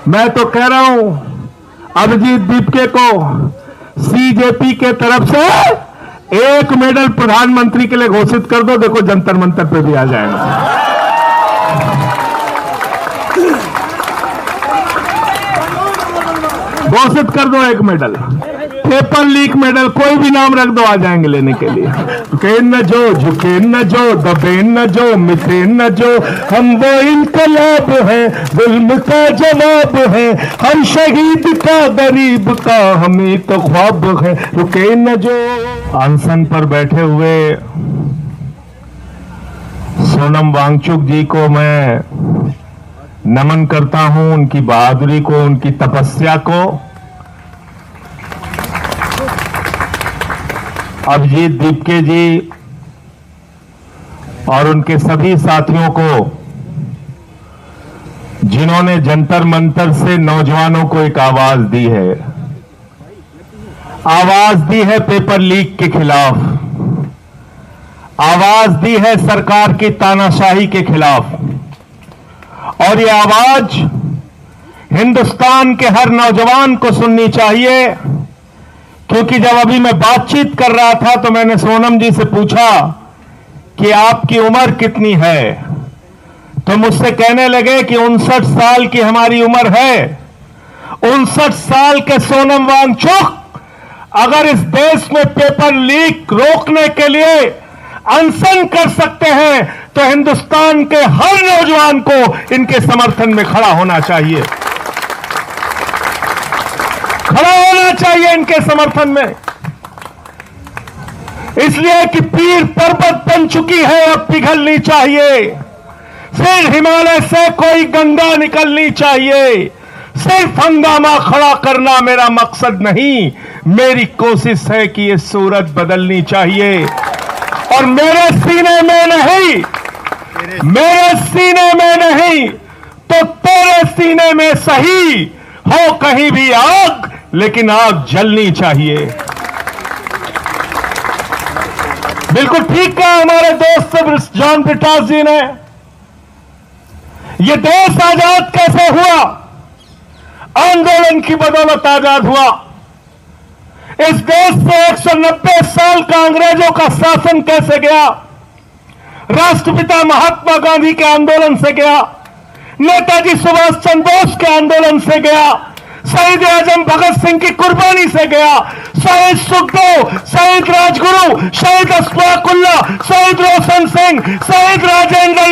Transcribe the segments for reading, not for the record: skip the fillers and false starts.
मैं तो कह रहा हूं अभिजीत दीपके को सीजेपी के तरफ से 1 मेडल प्रधानमंत्री के लिए घोषित कर दो, देखो जंतर मंतर पे भी आ जाएगा। घोषित कर दो 1 मेडल, पेपर लीक मेडल, कोई भी नाम रख दो, आ जाएंगे लेने के लिए। झुके न जो, झुके न जो, दबे न जो, मिटे न जो, हम वो इनकलाब है, जुल्म का जवाब है, हम शहीद का गरीब का हमें तो ख्वाब है, रुके न जो। अनशन पर बैठे हुए सोनम वांगचुक जी को मैं नमन करता हूं, उनकी बहादुरी को, उनकी तपस्या को। अभिजीत दीपके जी और उनके सभी साथियों को, जिन्होंने जंतर मंतर से नौजवानों को एक आवाज दी है, आवाज दी है पेपर लीक के खिलाफ, आवाज दी है सरकार की तानाशाही के खिलाफ। और ये आवाज हिंदुस्तान के हर नौजवान को सुननी चाहिए, क्योंकि जब अभी मैं बातचीत कर रहा था तो मैंने सोनम जी से पूछा कि आपकी उम्र कितनी है, तो मुझसे कहने लगे कि 59 साल की हमारी उम्र है। 59 साल के सोनम वांगचुक अगर इस देश में पेपर लीक रोकने के लिए अनशन कर सकते हैं, तो हिंदुस्तान के हर नौजवान को इनके समर्थन में खड़ा होना चाहिए, खड़ा होना चाहिए इनके समर्थन में। इसलिए कि पीर पर्वत बन चुकी है, अब पिघलनी चाहिए। फिर हिमालय से कोई गंगा निकलनी चाहिए। सिर्फ हंगामा खड़ा करना मेरा मकसद नहीं, मेरी कोशिश है कि ये सूरत बदलनी चाहिए। और मेरे सीने में नहीं, मेरे सीने में नहीं तो तेरे सीने में सही हो कहीं भी आग, लेकिन आग जलनी चाहिए। बिल्कुल ठीक कहा हमारे दोस्त जॉन ब्रिटास जी ने। यह देश आजाद कैसे हुआ? आंदोलन की बदौलत आजाद हुआ। इस देश से 190 साल का अंग्रेजों का शासन कैसे गया? राष्ट्रपिता महात्मा गांधी के आंदोलन से गया, नेताजी सुभाष चंद्र बोस के आंदोलन से गया, शहीद आजम भगत सिंह की कुर्बानी से गया, शहीद सुखदेव, शहीद राजगुरु, शहीद अशफाकुल्लाह, शहीद रोशन सिंह, शहीद राजेंद्र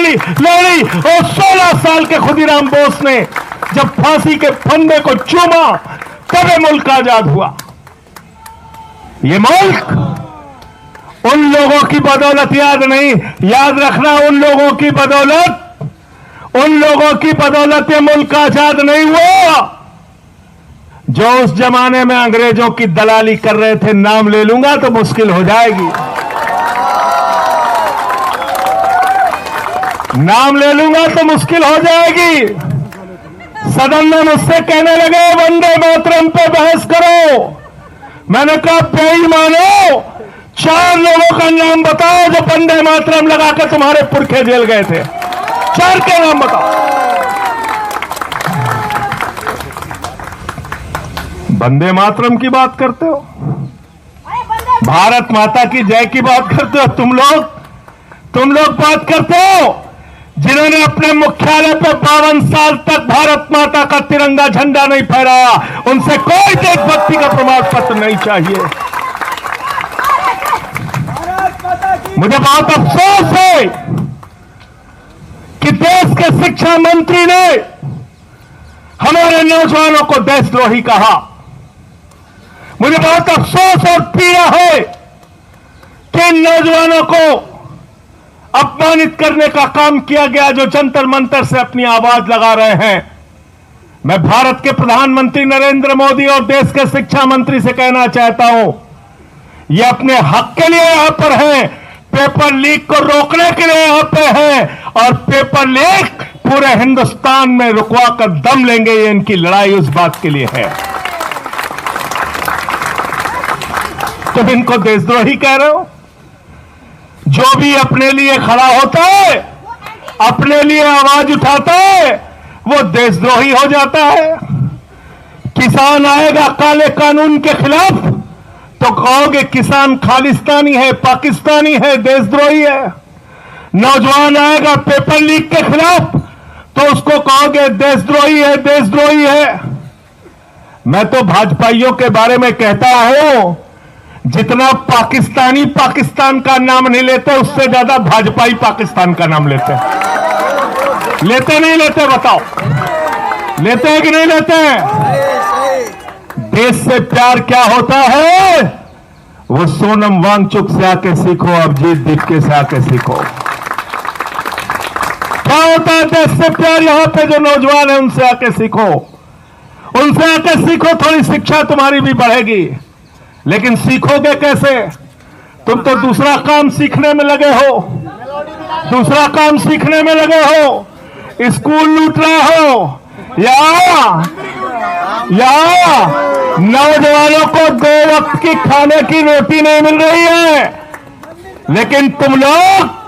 लोरी और 16 साल के खुदीराम बोस ने जब फांसी के फंदे को चूमा तब मुल्क आजाद हुआ। ये मुल्क उन लोगों की बदौलत याद नहीं, याद रखना, उन लोगों की बदौलत, उन लोगों की बदौलत ये मुल्क आजाद नहीं हुआ जो उस जमाने में अंग्रेजों की दलाली कर रहे थे। नाम ले लूंगा तो मुश्किल हो जाएगी, नाम ले लूंगा तो मुश्किल हो जाएगी। सदन में मुझसे कहने लगे वंदे मातरम पे बहस करो। मैंने कहा बेईमानो, 4 लोगों का नाम बताओ जो वंदे मातरम लगा के तुम्हारे पुरखे जेल गए थे, 4 के नाम बताओ। वंदे मातरम की बात करते हो, भारत माता की जय की बात करते हो, तुम लोग बात करते हो जिन्होंने अपने मुख्यालय पर 52 साल तक भारत माता का तिरंगा झंडा नहीं फहराया, उनसे कोई देशभक्ति का प्रमाण पत्र नहीं चाहिए। मुझे बहुत अफसोस है कि देश के शिक्षा मंत्री ने हमारे नौजवानों को देशद्रोही कहा। मुझे बहुत अफसोस और पीड़ा है कि इन नौजवानों को अपमानित करने का काम किया गया जो जंतर मंतर से अपनी आवाज लगा रहे हैं। मैं भारत के प्रधानमंत्री नरेंद्र मोदी और देश के शिक्षा मंत्री से कहना चाहता हूं, ये अपने हक के लिए यहां पर हैं, पेपर लीक को रोकने के लिए यहां पे हैं, और पेपर लीक पूरे हिंदुस्तान में रुकवा कर दम लेंगे। ये इनकी लड़ाई उस बात के लिए है। तुम इनको देशद्रोही कह रहे हो? जो भी अपने लिए खड़ा होता है, अपने लिए आवाज उठाता है, वो देशद्रोही हो जाता है। किसान आएगा काले कानून के खिलाफ तो कहोगे किसान खालिस्तानी है, पाकिस्तानी है, देशद्रोही है। नौजवान आएगा पेपर लीक के खिलाफ तो उसको कहोगे देशद्रोही है, देशद्रोही है। मैं तो भाजपाइयों के बारे में कहता हूं, जितना पाकिस्तानी पाकिस्तान का नाम नहीं लेते उससे ज्यादा भाजपाई पाकिस्तान का नाम लेते हैं। लेते नहीं लेते बताओ, लेते हैं कि नहीं लेते हैं? देश से प्यार क्या होता है वो सोनम वांगचुक से आके सीखो, अभिजीत दीपके से आके सीखो। क्या होता है देश से प्यार? यहां पे जो नौजवान है उनसे आके सीखो, उनसे आके सीखो, थोड़ी शिक्षा तुम्हारी भी बढ़ेगी। लेकिन सीखोगे कैसे? तुम तो दूसरा काम सीखने में लगे हो, दूसरा काम सीखने में लगे हो, स्कूल लूट रहे हो, या नौजवानों को 2 वक्त की खाने की रोटी नहीं मिल रही है, लेकिन तुम लोग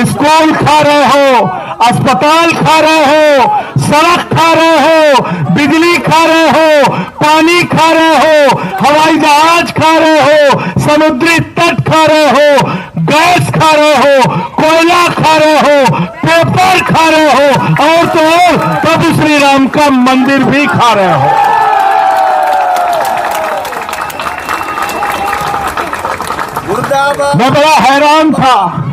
स्कूल खा रहे हो, अस्पताल खा रहे हो, सड़क खा रहे हो, बिजली खा रहे हो, पानी खा रहे हो, हवाई जहाज खा रहे हो, समुद्री तट खा रहे हो, गैस खा रहे हो, कोयला खा रहे हो, पेपर खा रहे हो, और तो और प्रभु श्री राम का मंदिर भी खा रहे हो। मैं बड़ा हैरान था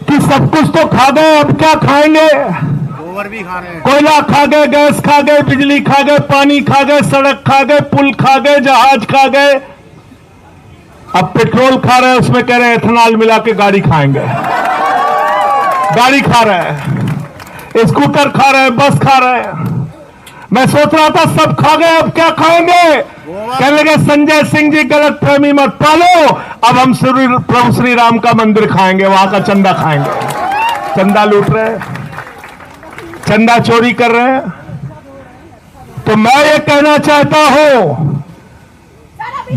कि सब कुछ तो खा गए, अब क्या खाएंगे? गोबर भी खा रहे हैं, कोयला खा गए, गैस खा गए, बिजली खा गए, पानी खा गए, सड़क खा गए, पुल खा गए, जहाज खा गए, अब पेट्रोल खा रहे हैं, उसमें कह रहे हैं इथेनॉल मिला के गाड़ी खाएंगे। गाड़ी खा रहे हैं, स्कूटर खा रहे हैं, बस खा रहे हैं। मैं सोच रहा था सब खा गए, अब क्या खाएंगे? कहने लगे संजय सिंह जी गलत फहमी मत पालो, अब हम प्रभु श्री राम का मंदिर खाएंगे, वहां का चंदा खाएंगे। चंदा लूट रहे हैं, चंदा चोरी कर रहे हैं। तो मैं ये कहना चाहता हूं,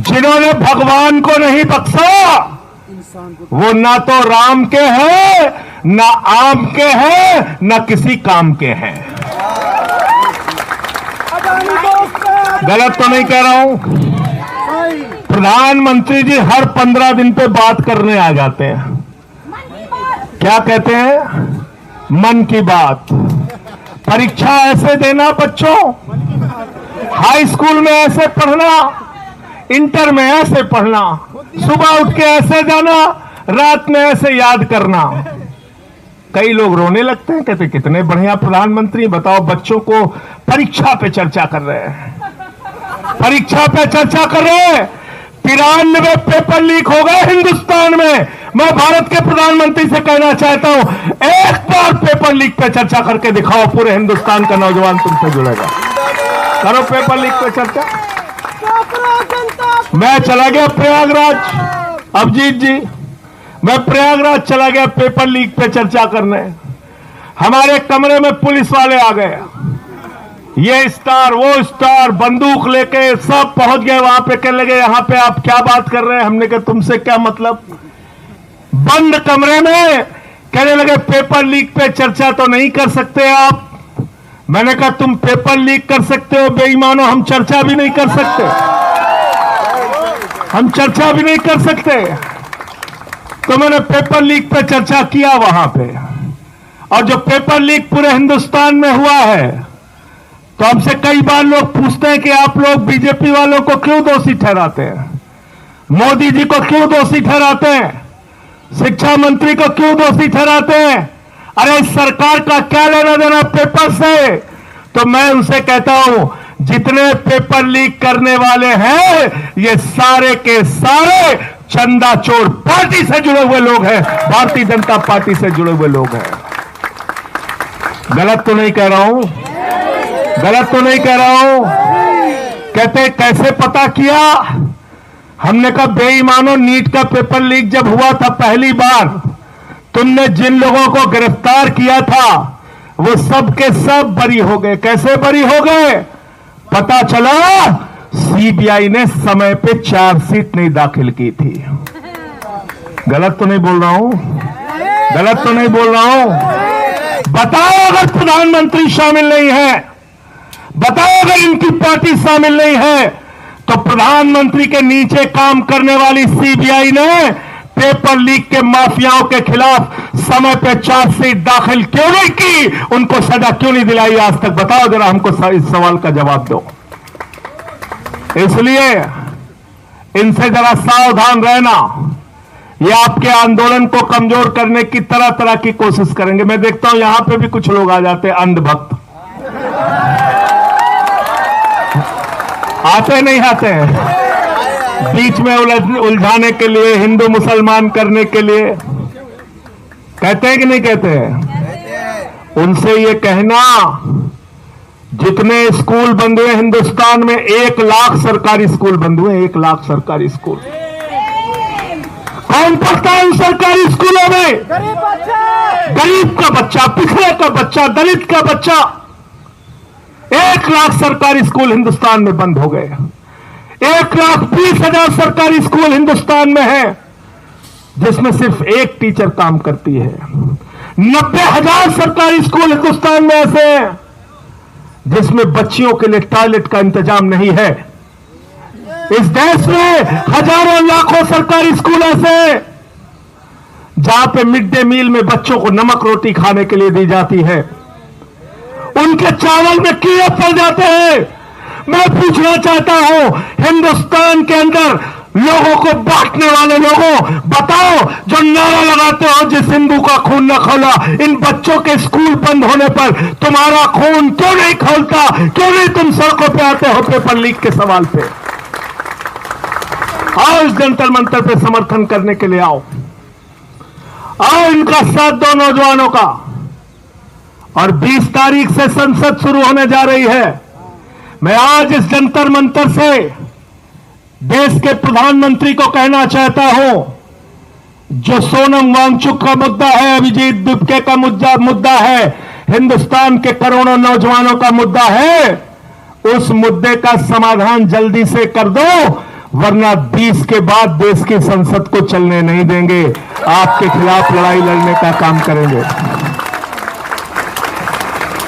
जिन्होंने भगवान को नहीं बख्शा वो ना तो राम के हैं, ना आम के हैं, ना किसी काम के हैं। गलत तो नहीं कह रहा हूं? प्रधानमंत्री जी हर 15 दिन पे बात करने आ जाते हैं। क्या कहते हैं? मन की बात। परीक्षा ऐसे देना बच्चों, हाई स्कूल में ऐसे पढ़ना, इंटर में ऐसे पढ़ना, सुबह उठ के ऐसे जाना, रात में ऐसे याद करना। कई लोग रोने लगते हैं, कहते कितने बढ़िया प्रधानमंत्री, बताओ बच्चों को परीक्षा पे चर्चा कर रहे हैं, परीक्षा पे चर्चा कर रहे हैं। 93 पेपर लीक हो गए हिंदुस्तान में। मैं भारत के प्रधानमंत्री से कहना चाहता हूं, एक बार पेपर लीक पे चर्चा करके दिखाओ, पूरे हिंदुस्तान का नौजवान तुमसे जुड़ेगा। करो पेपर लीक पे चर्चा। मैं चला गया प्रयागराज, अभिजीत जी, मैं प्रयागराज चला गया पेपर लीक पे चर्चा करने। हमारे कमरे में पुलिस वाले आ गए, ये स्टार वो स्टार बंदूक लेके सब पहुंच गए वहां पे। कहने लगे यहां पे आप क्या बात कर रहे हैं? हमने कहा तुमसे क्या मतलब? बंद कमरे में कहने लगे पेपर लीक पे चर्चा तो नहीं कर सकते आप। मैंने कहा तुम पेपर लीक कर सकते हो बेईमानो, हम चर्चा भी नहीं कर सकते, हम चर्चा भी नहीं कर सकते। तो मैंने पेपर लीक पे चर्चा किया वहां पे, और जो पेपर लीक पूरे हिंदुस्तान में हुआ है, तो हमसे कई बार लोग पूछते हैं कि आप लोग बीजेपी वालों को क्यों दोषी ठहराते हैं, मोदी जी को क्यों दोषी ठहराते हैं, शिक्षा मंत्री को क्यों दोषी ठहराते हैं? अरे इस सरकार का क्या लेना देना पेपर से? तो मैं उनसे कहता हूं, जितने पेपर लीक करने वाले हैं ये सारे के सारे चंदा चोर पार्टी से जुड़े हुए लोग हैं, भारतीय जनता पार्टी से जुड़े हुए लोग हैं। गलत तो नहीं कह रहा हूं, गलत तो नहीं कह रहा हूं। कहते कैसे पता किया? हमने कहा बेईमानों, नीट का पेपर लीक जब हुआ था पहली बार, तुमने जिन लोगों को गिरफ्तार किया था वो सब के सब बरी हो गए। कैसे बरी हो गए? पता चला सीबीआई ने समय पे चार्जशीट नहीं दाखिल की थी। गलत तो नहीं बोल रहा हूं, गलत तो नहीं बोल रहा हूं। बताओ अगर प्रधानमंत्री शामिल नहीं है, बताओ अगर इनकी पार्टी शामिल नहीं है तो प्रधानमंत्री के नीचे काम करने वाली सीबीआई ने पेपर लीक के माफियाओं के खिलाफ समय पे चार्जशीट दाखिल क्यों नहीं की, उनको सजा क्यों नहीं दिलाई आज तक? बताओ जरा हमको इस सवाल का जवाब दो। इसलिए इनसे जरा सावधान रहना, ये आपके आंदोलन को कमजोर करने की तरह तरह की कोशिश करेंगे। मैं देखता हूं यहां पे भी कुछ लोग आ जाते हैं अंधभक्त, आते नहीं आते बीच में उलझाने के लिए, हिंदू मुसलमान करने के लिए। कहते हैं कि नहीं कहते हैं? उनसे ये कहना, जितने स्कूल बंद हुए हिंदुस्तान में, 1 लाख सरकारी स्कूल बंद हुए, 1 लाख सरकारी स्कूल। कौन पढ़ता है उन सरकारी स्कूलों में? गरीब का बच्चा, पिछड़े का बच्चा, दलित का बच्चा। 1 लाख सरकारी स्कूल हिंदुस्तान में बंद हो गए। 1,20,000 सरकारी स्कूल हिंदुस्तान में है जिसमें सिर्फ एक टीचर काम करती है। 90,000 सरकारी स्कूल हिंदुस्तान में ऐसे हैं जिसमें बच्चियों के लिए टॉयलेट का इंतजाम नहीं है। इस देश में हजारों लाखों सरकारी स्कूल ऐसे हैं जहां पे मिड डे मील में बच्चों को नमक रोटी खाने के लिए दी जाती है, उनके चावल में कीड़े पड़ जाते हैं। मैं पूछना चाहता हूं, हिंदुस्तान के अंदर लोगों को बांटने वाले लोगों, बताओ जो नारा लगाते हो जिस हिंदू का खून न खोला, इन बच्चों के स्कूल बंद होने पर तुम्हारा खून क्यों नहीं खोलता? क्यों नहीं तुम सड़कों पे आते हो पेपर लीक के सवाल पे? आओ इस जंतर मंतर पे समर्थन करने के लिए आओ इनका साथ दो नौजवानों का। और 20 तारीख से संसद शुरू होने जा रही है। मैं आज इस जंतर मंतर से देश के प्रधानमंत्री को कहना चाहता हूं, जो सोनम वांगचुक का मुद्दा है, अभिजीत दुबे का मुद्दा है, हिंदुस्तान के करोड़ों नौजवानों का मुद्दा है, उस मुद्दे का समाधान जल्दी से कर दो, वरना 20 के बाद देश की संसद को चलने नहीं देंगे। आपके खिलाफ लड़ाई लड़ने का काम करेंगे।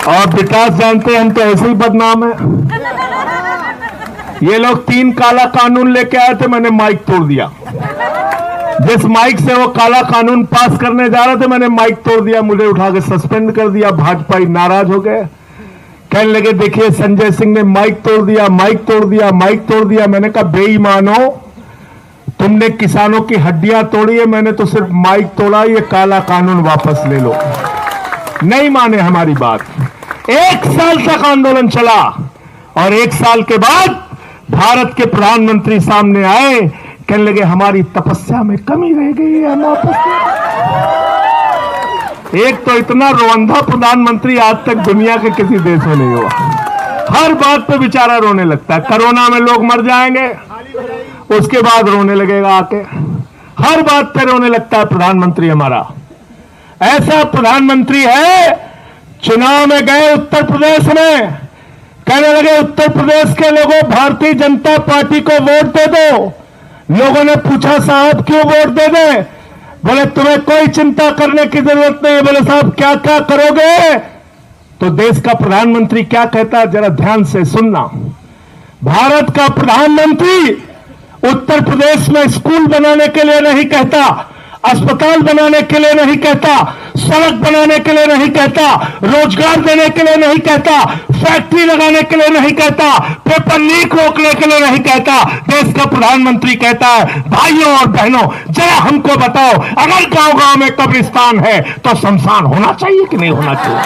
और विकास जानते हैं हम तो ऐसे ही बदनाम है। ये लोग 3 काला कानून लेके आए थे, मैंने माइक तोड़ दिया। जिस माइक से वो काला कानून पास करने जा रहे थे, मैंने माइक तोड़ दिया, मुझे उठा के सस्पेंड कर दिया। भाजपाई नाराज हो गए, कहने लगे देखिए संजय सिंह ने माइक तोड़ दिया, माइक तोड़ दिया, माइक तोड़ दिया। मैंने कहा बेईमानो, तुमने किसानों की हड्डियां तोड़ी है, मैंने तो सिर्फ माइक तोड़ा, ये काला कानून वापस ले लो। नहीं माने हमारी बात। 1 साल तक आंदोलन चला और 1 साल के बाद भारत के प्रधानमंत्री सामने आए, कहने लगे हमारी तपस्या में कमी रह गई है, हम वापस। एक तो इतना रोंधा प्रधानमंत्री आज तक दुनिया के किसी देश में नहीं हुआ। हर बात पे बेचारा रोने लगता है। कोरोना में लोग मर जाएंगे, उसके बाद रोने लगेगा आके। हर बात पे रोने लगता है प्रधानमंत्री हमारा। ऐसा प्रधानमंत्री है, चुनाव में गए उत्तर प्रदेश में, कहने लगे उत्तर प्रदेश के लोगों भारतीय जनता पार्टी को वोट दे दो। लोगों ने पूछा साहब क्यों वोट दे दे? बोले तुम्हें कोई चिंता करने की जरूरत नहीं। बोले साहब क्या क्या करोगे? तो देश का प्रधानमंत्री क्या कहता है जरा ध्यान से सुनना। भारत का प्रधानमंत्री उत्तर प्रदेश में स्कूल बनाने के लिए नहीं कहता, अस्पताल बनाने के लिए नहीं कहता, सड़क बनाने के लिए नहीं कहता, रोजगार देने के लिए नहीं कहता, फैक्ट्री लगाने के लिए नहीं कहता, पेपर लीक रोकने के लिए नहीं कहता। देश का प्रधानमंत्री कहता है भाइयों और बहनों जरा हमको बताओ, अगर गांव गांव में कब्रिस्तान है तो शमशान होना चाहिए कि नहीं होना चाहिए?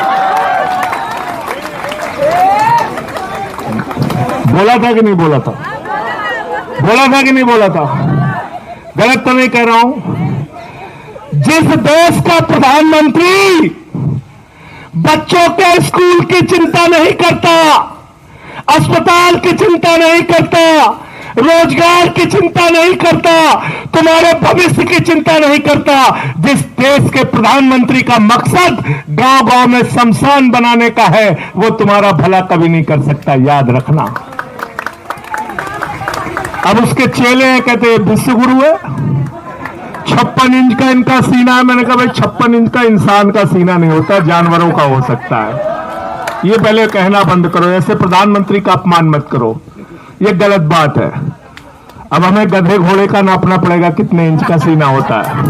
बोला था कि नहीं बोला था? बोला था कि नहीं बोला था? गलत तो नहीं कह रहा हूं। जिस देश का प्रधानमंत्री बच्चों के स्कूल की चिंता नहीं करता, अस्पताल की चिंता नहीं करता, रोजगार की चिंता नहीं करता, तुम्हारे भविष्य की चिंता नहीं करता, जिस देश के प्रधानमंत्री का मकसद गांव गांव में शमशान बनाने का है, वो तुम्हारा भला कभी नहीं कर सकता, याद रखना। अब उसके चेले हैं, कहते हैं विश्वगुरु है, 56 इंच का इनका सीना है। मैंने कहा भाई 56 इंच का इंसान का सीना नहीं होता, जानवरों का हो सकता है। ये पहले कहना बंद करो, ऐसे प्रधानमंत्री का अपमान मत करो, ये गलत बात है। अब हमें गधे घोड़े का नापना पड़ेगा कितने इंच का सीना होता है।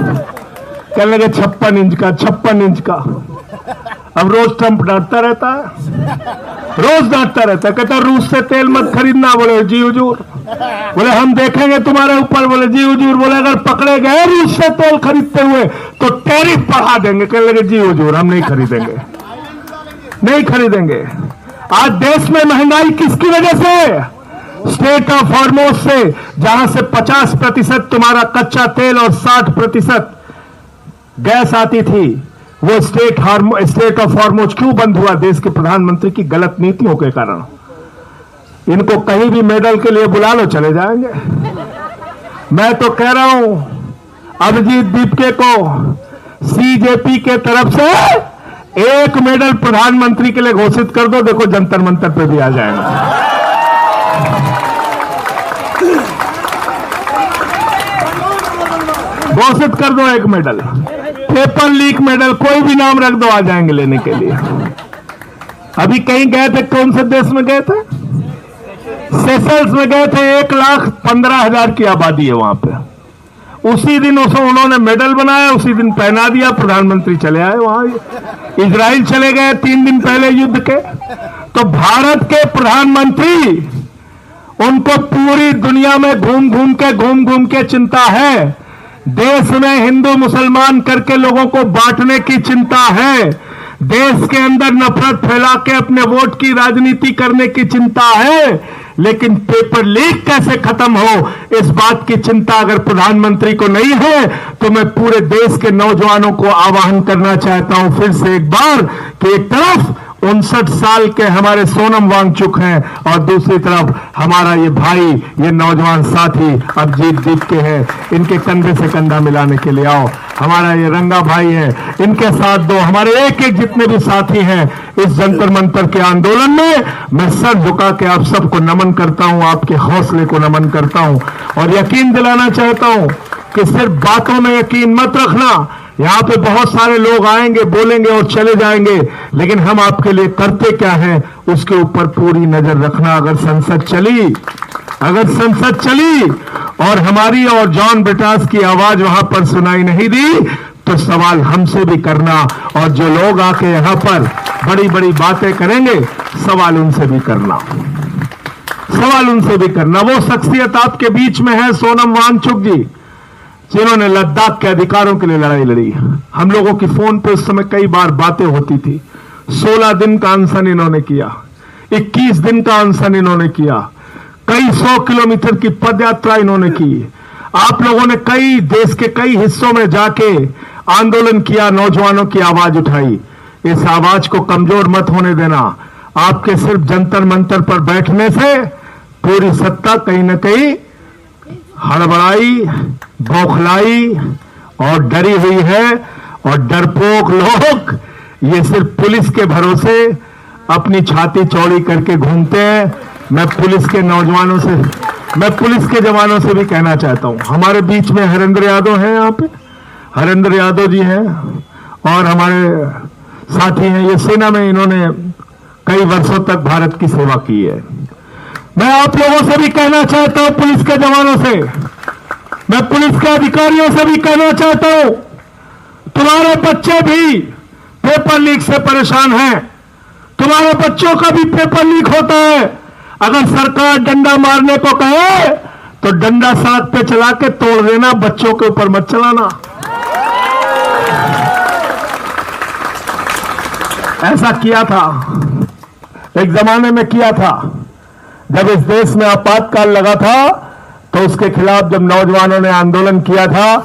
कहने लगे 56 इंच का, 56 इंच का। अब रोज ट्रंप डांटता रहता है, रोज डांटता रहता है, कहता रूस से तेल मत खरीदना। बोले जी हुजूर, बोले हम देखेंगे तुम्हारे ऊपर। बोले जी हुजूर, बोले अगर पकड़े गए रूस से तेल खरीदते हुए तो टैरिफ बढ़ा देंगे। कहने लगे जी हुजूर, हम नहीं खरीदेंगे, नहीं खरीदेंगे। आज देश में महंगाई किसकी वजह से? स्टेट ऑफ हॉर्मोज से, जहां से 50% तुम्हारा कच्चा तेल और 60% गैस आती थी, वो स्टेट ऑफ हॉर्मोज क्यों बंद हुआ? देश के प्रधानमंत्री की गलत नीतियों के कारण। इनको कहीं भी मेडल के लिए बुला लो, चले जाएंगे। मैं तो कह रहा हूं अभिजीत दीपके को सीजेपी के तरफ से एक मेडल प्रधानमंत्री के लिए घोषित कर दो, देखो जंतर मंतर पे भी आ जाएगा। घोषित कर दो एक मेडल, पेपर लीक मेडल, कोई भी नाम रख दो, आ जाएंगे लेने के लिए। अभी कहीं गए थे, कौन से देश में गए थे? सेशल्स में गए थे। 1,15,000 की आबादी है वहां पे। उसी दिन उन्होंने मेडल बनाया, उसी दिन पहना दिया, प्रधानमंत्री चले आए वहां। इजराइल चले गए 3 दिन पहले युद्ध के। तो भारत के प्रधानमंत्री, उनको पूरी दुनिया में घूम घूम के चिंता है। देश में हिंदू मुसलमान करके लोगों को बांटने की चिंता है। देश के अंदर नफरत फैला के अपने वोट की राजनीति करने की चिंता है। लेकिन पेपर लीक कैसे खत्म हो, इस बात की चिंता अगर प्रधानमंत्री को नहीं है, तो मैं पूरे देश के नौजवानों को आह्वान करना चाहता हूं फिर से एक बार कि एक तरफ 59 साल के हमारे सोनम वांगचुक हैं और दूसरी तरफ हमारा ये भाई, ये नौजवान साथी अभिजीत दीपके हैं। इनके कंधे से कंधा मिलाने के लिए आओ। हमारा ये रंगा भाई है, इनके साथ दो। हमारे एक एक जितने भी साथी हैं इस जंतर मंतर के आंदोलन में, मैं सर झुका के आप सबको नमन करता हूं, आपके हौसले को नमन करता हूं और यकीन दिलाना चाहता हूं कि सिर्फ बातों में यकीन मत रखना। यहां पे बहुत सारे लोग आएंगे, बोलेंगे और चले जाएंगे, लेकिन हम आपके लिए करते क्या हैं उसके ऊपर पूरी नजर रखना। अगर संसद चली और हमारी और जॉन ब्रिटास की आवाज वहां पर सुनाई नहीं दी, तो सवाल हमसे भी करना। और जो लोग आके यहां पर बड़ी बड़ी बातें करेंगे, सवाल उनसे भी करना, सवाल उनसे भी करना। वो शख्सियत आपके बीच में है सोनम वांगचुक जी, जिन्होंने लद्दाख के अधिकारों के लिए लड़ाई लड़ी। हम लोगों की फोन पे उस समय कई बार बातें होती थी। 16 दिन का अनशन इन्होंने किया, 21 दिन का अनशन इन्होंने किया, कई 100 किलोमीटर की पदयात्रा इन्होंने की। आप लोगों ने कई देश के कई हिस्सों में जाके आंदोलन किया, नौजवानों की आवाज उठाई। इस आवाज को कमजोर मत होने देना। आपके सिर्फ जंतर मंतर पर बैठने से पूरी सत्ता कहीं ना कहीं हड़बड़ाई, बौखलाई और डरी हुई है। और डरपोक लोग ये सिर्फ पुलिस के भरोसे अपनी छाती चौड़ी करके घूमते हैं। मैं पुलिस के नौजवानों से, मैं पुलिस के जवानों से भी कहना चाहता हूं। हमारे बीच में हरेंद्र यादव हैं, यहाँ पे हरेंद्र यादव जी हैं और हमारे साथी हैं। ये सेना में इन्होंने कई वर्षों तक भारत की सेवा की है। मैं आप लोगों से भी कहना चाहता हूं, पुलिस के जवानों से, मैं पुलिस के अधिकारियों से भी कहना चाहता हूं, तुम्हारे बच्चे भी पेपर लीक से परेशान हैं। तुम्हारे बच्चों का भी पेपर लीक होता है। अगर सरकार डंडा मारने को कहे तो डंडा सड़क पे चला के तोड़ देना, बच्चों के ऊपर मत चलाना। ऐसा किया था, एक जमाने में किया था, जब इस देश में आपातकाल लगा था, तो उसके खिलाफ जब नौजवानों ने आंदोलन किया था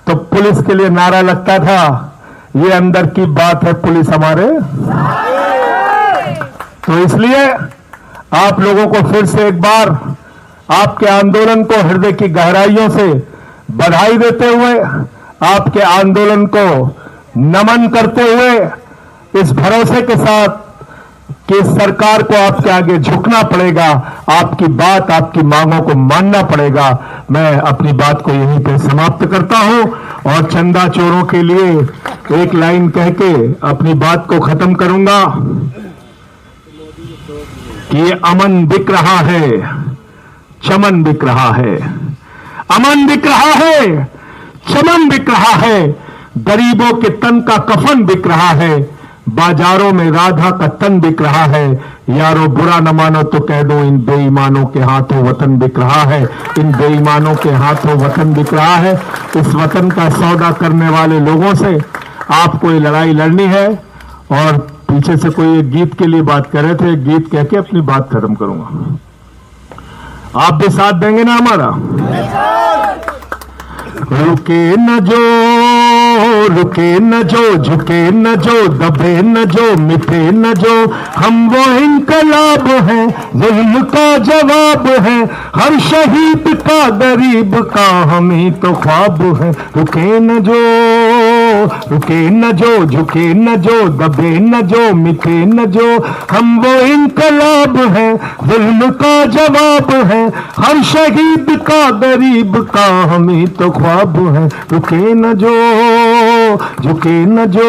तो पुलिस के लिए नारा लगता था, ये अंदर की बात है पुलिस हमारे। तो इसलिए आप लोगों को फिर से एक बार आपके आंदोलन को हृदय की गहराइयों से बधाई देते हुए, आपके आंदोलन को नमन करते हुए, इस भरोसे के साथ कि सरकार को आपके आगे झुकना पड़ेगा, आपकी बात, आपकी मांगों को मानना पड़ेगा, मैं अपनी बात को यहीं पे समाप्त करता हूं और चंदा चोरों के लिए एक लाइन कह के अपनी बात को खत्म करूंगा। कि ये अमन बिक रहा है, चमन बिक रहा है। अमन बिक रहा है, चमन बिक रहा है, गरीबों के तन का कफन बिक रहा है, बाजारों में राधा का तन बिक रहा है। यारो बुरा न मानो तो कह दो, इन बेईमानों के हाथों वतन बिक रहा है, इन बेईमानों के हाथों वतन बिक रहा है। इस वतन का सौदा करने वाले लोगों से आपको ये लड़ाई लड़नी है। और पीछे से कोई एक गीत के लिए बात कर रहे थे, एक गीत कह के अपनी बात खत्म करूंगा। आप भी साथ देंगे ना हमारा? रुके न जो, रुके न जो, झुके न जो, दबे न जो, मिटे न जो, हम वो इनकलाब हैं, जुल्म का जवाब है, हर शहीद का गरीब का हम ही तो ख्वाब है। रुके न जो, रुके न जो, झुके न जो, दबे न जो, मिटे न जो, हम वो इनकलाब हैं, जुल्म का जवाब है, हर शहीद का गरीब का हम ही तो ख्वाब है। रुके न जो, झुके न जो,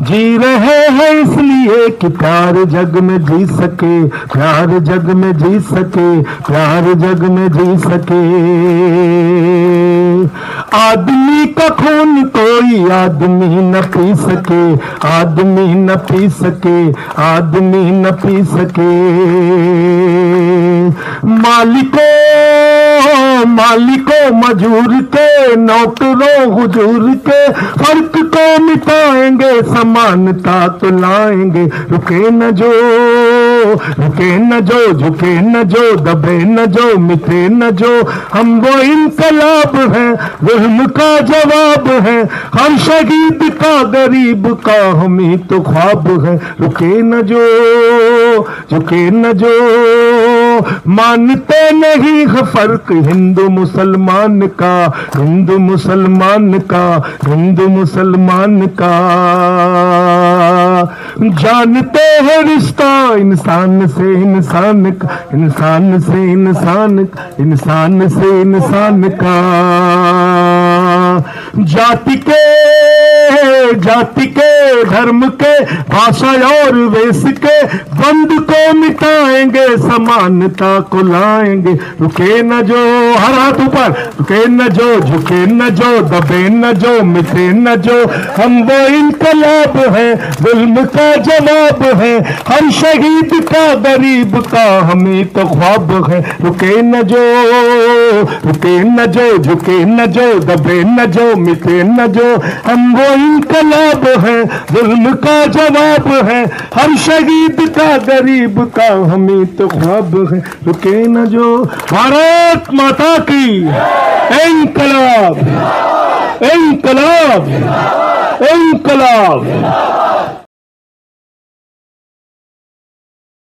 जी रहे हैं इसलिए कि प्यार जग में जी सके, प्यार जग में जी सके, प्यार जग में जी सके। आदमी का खून कोई आदमी न पी सके, आदमी न पी सके, आदमी न पी सके। मालिकों मालिकों मजूर के, नौकरों हुजूर के, फर्क को मिटाएंगे, समानता तो लाएंगे। रुके न जो, रुके न जो, झुके न जो, दबे न जो, मिटे न जो, हम वो इनकलाब हैं, जुल्म का जवाब है, हर शहीद का गरीब का हम ही तो ख्वाब है। रुके न जो, झुके न जो, मानते नहीं है फर्क हिंदू मुसलमान का, हिंदू मुसलमान का, हिंदू मुसलमान का। जानते हैं रिश्ता इंसान से इंसान का, इंसान से इंसान का, इंसान से इंसान का। जाति के धर्म के भाषा और वेश के बंद को मिटाएंगे, समानता को लाएंगे। रुके न जो, हर हाथ ऊपर, रुके न जो, झुके न जो, दबे न जो, मिटे न जो, हम वो इनकलाब है, जुल्म का जवाब है, हर शहीद का गरीब का हमें तो ख्वाब है। रुके न जो, रुके न जो, झुके न जो, दबे न जो, मिटे न जो, हम वो इनकलाब है, जुल्म का जवाब है, हर शहीद का गरीब का हमें तो ख्वाब है। रुके न जो। भारत माता की इनकलाब, इनकलाब, इनकलाब।